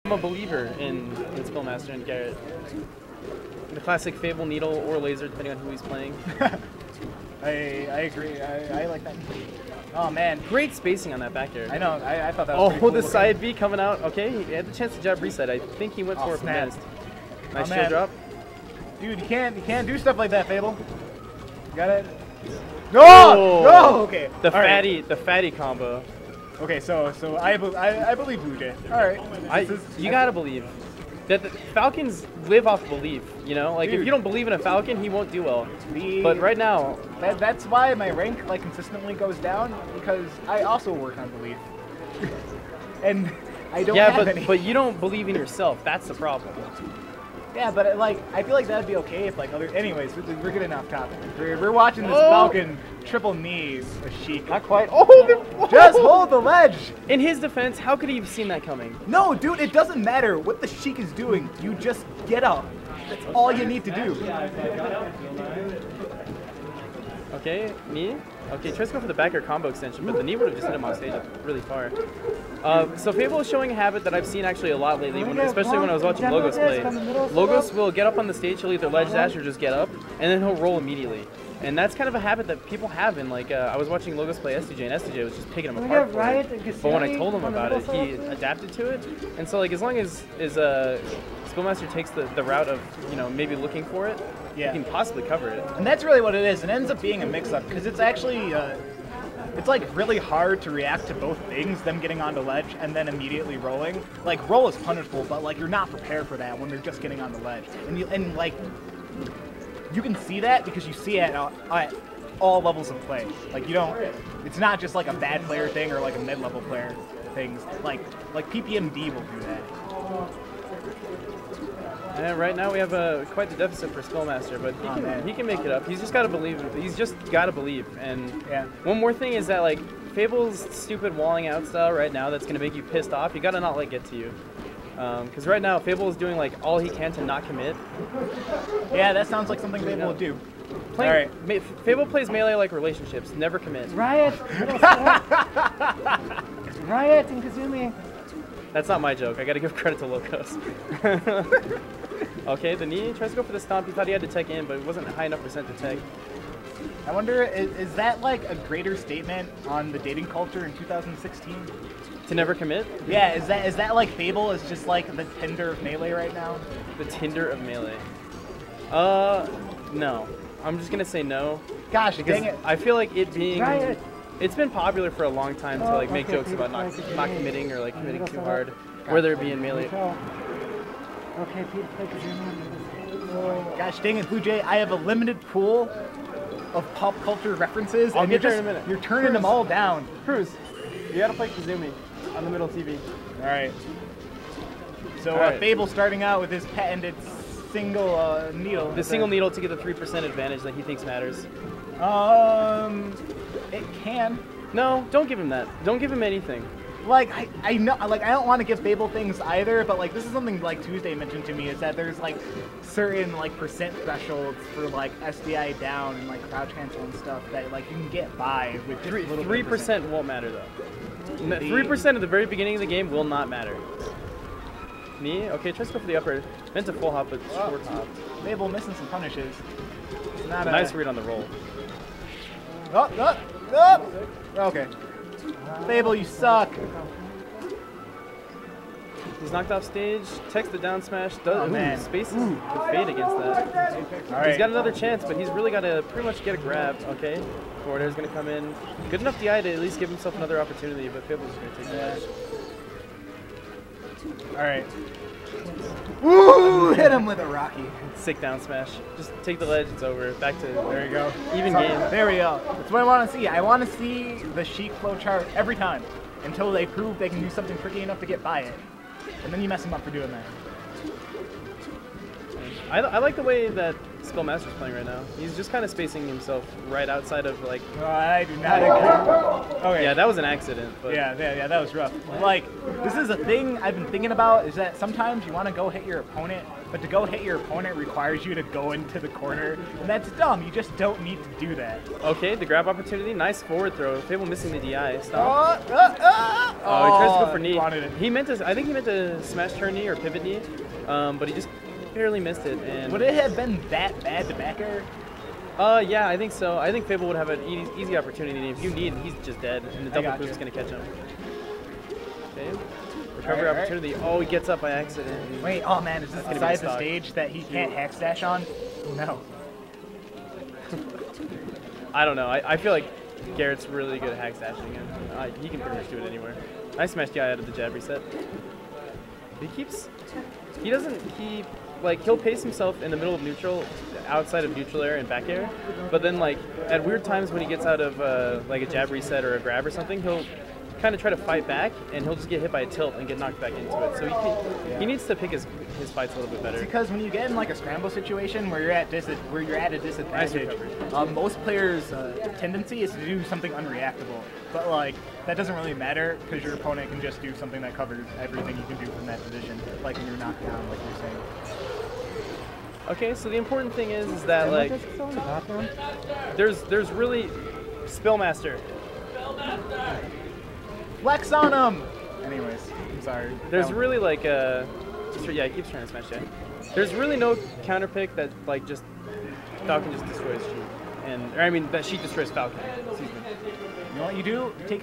I'm a believer in SpillMaster and Garrett. The classic Fable needle or laser, depending on who he's playing. I agree. I like that. Oh man, great spacing on that back air. I know. I thought that was pretty cool the side B coming out. Okay, he had the chance to jab reset. I think he went for it, but missed. Nice shield drop. Dude, you can't do stuff like that, Fable. Got it. No! No! Okay. The fatty combo. Okay, so I believe Blue Jay. All right. You gotta believe that the Falcons live off belief. You know, like if you don't believe in a Falcon, he won't do well. But right now, that's why my rank like consistently goes down, because I also work on belief, and I don't have any. But you don't believe in yourself. That's the problem. Yeah, but like I feel like that'd be okay if like other. Anyways, we're getting off topic. We're watching this Falcon triple knee a Sheik. Not quite. Oh, just hold the ledge. In his defense, how could he have seen that coming? No, dude, it doesn't matter what the Sheik is doing. You just get up. That's all you need to do. Okay, knee. Okay, tries to go for the back air combo extension, but the knee would have just hit him off stage really far. So Fable is showing a habit that I've seen actually a lot lately, especially when I was watching Logos play. Logos will get up on the stage, he'll either ledge dash or just get up, and then he'll roll immediately. And that's kind of a habit that people have in, like, I was watching Logos play SDJ, and SDJ was just picking him apart for it. But when I told him about it, he adapted to it. And so, like, as long as SpillMaster takes the route of, you know, maybe looking for it, you can possibly cover it. And that's really what it is. It ends up being a mix-up, because it's actually, it's like really hard to react to both things, them getting onto ledge and then immediately rolling. Like, roll is punishable, but like you're not prepared for that when they're just getting on the ledge. And like, you can see that because you see it at all levels of play. Like you don't, it's not just like a bad player thing or like a mid-level player things. Like PPMD will do that. And right now we have quite the deficit for SpillMaster, but he can make it up. He's just got to believe. He's just got to believe. And one more thing is that like Fable's stupid walling out style right now that's gonna make you pissed off. You got to not let it get to you. Because right now Fable is doing like all he can to not commit. Yeah, that sounds like something Fable would do. Fable plays melee like relationships. Never commit. Riot. Riot and Kazumi. That's not my joke. I gotta give credit to Logos. Okay, the knee tries to go for the stomp. He thought he had to tech in, but it wasn't a high enough percent to tech. I wonder, is that like a greater statement on the dating culture in 2016? To never commit? Yeah, is that like Fable is just like the Tinder of Melee right now? The Tinder of Melee. No. I'm just gonna say no. Gosh, dang it. I feel like it being... It's been popular for a long time to like make jokes about not committing or like committing too hard, whether it be in Melee. Okay, Pete, play Kazumi. Gosh dang it, Blue Jay, I have a limited pool of pop culture references, and you're turning them all down. Cruz, you gotta play Kazumi on the middle TV. Alright. So Fable starting out with his patented single needle. The single needle to get the 3% advantage that he thinks matters. It can. No, don't give him that. Don't give him anything. Like I know, like I don't want to give Fable things either, but like this is something like Tuesday mentioned to me, is that there's like certain like percent thresholds for like SDI down and like crouch cancel and stuff that like you can get by with just 3% won't matter though. 3% at the very beginning of the game will not matter. Knee? Okay, tries to go for the upper. Meant to full hop, but short hop. Fable missing some punishes. It's not a nice read on the roll. Okay. Fable, you suck. He's knocked off stage. Techs the down smash. Spaces the fade against that. He's got another chance, but he's really got to pretty much get a grab. Okay. Forward air's going to come in. Good enough DI to at least give himself another opportunity, but Fable's going to take that. Alright. Woo! Hit him with a Rocky. Sick down smash. Just take the ledge, it's over. Back to there you go. Even game. There we go. That's what I want to see. I want to see the Sheik flow chart every time until they prove they can do something tricky enough to get by it. And then you mess them up for doing that. man. I like the way that SpillMaster's playing right now. He's just kind of spacing himself right outside of like. I do not agree. Okay. Yeah, that was an accident. But Yeah, that was rough. Like, this is a thing I've been thinking about, is that sometimes you want to go hit your opponent, but to go hit your opponent requires you to go into the corner, and that's dumb. You just don't need to do that. Okay, the grab opportunity, nice forward throw. Fable missing the DI. Oh, Stop. Oh, he tries to go for knee. wanted it. He meant to. I think he meant to smash turn knee or pivot knee, but he just barely missed it. And Would it have been that bad to back air? yeah, I think so. I think Fable would have an easy opportunity. If you need, he's just dead, and the double poop is going to catch him. Okay. Recovery opportunity. Oh, he gets up by accident. Wait, oh man, is this That's the gonna be side of the stock. stage that he can't hack stash on? No. I don't know. I feel like Garrett's really good at hack stashing, and he can pretty much do it anywhere. I smashed the guy out of the jab reset. He'll pace himself in the middle of neutral, outside of neutral air and back air, but then like at weird times when he gets out of like a jab reset or a grab or something, he'll kind of try to fight back, and he'll just get hit by a tilt and get knocked back into it. So he needs to pick his fights a little bit better. Because when you get in like a scramble situation where you're at a disadvantage, most players' tendency is to do something unreactable. But like that doesn't really matter because your opponent can just do something that covers everything you can do from that position, like when you're knocked down, like you're saying. Okay, so the important thing is that like there's really SpillMaster. Flex on him! Anyways, I'm sorry. There's really like yeah, he keeps trying to smash that. There's really no counter pick that like just Falcon just destroys Sheep, that Sheep destroys Falcon. Excuse me. You know what you do? You take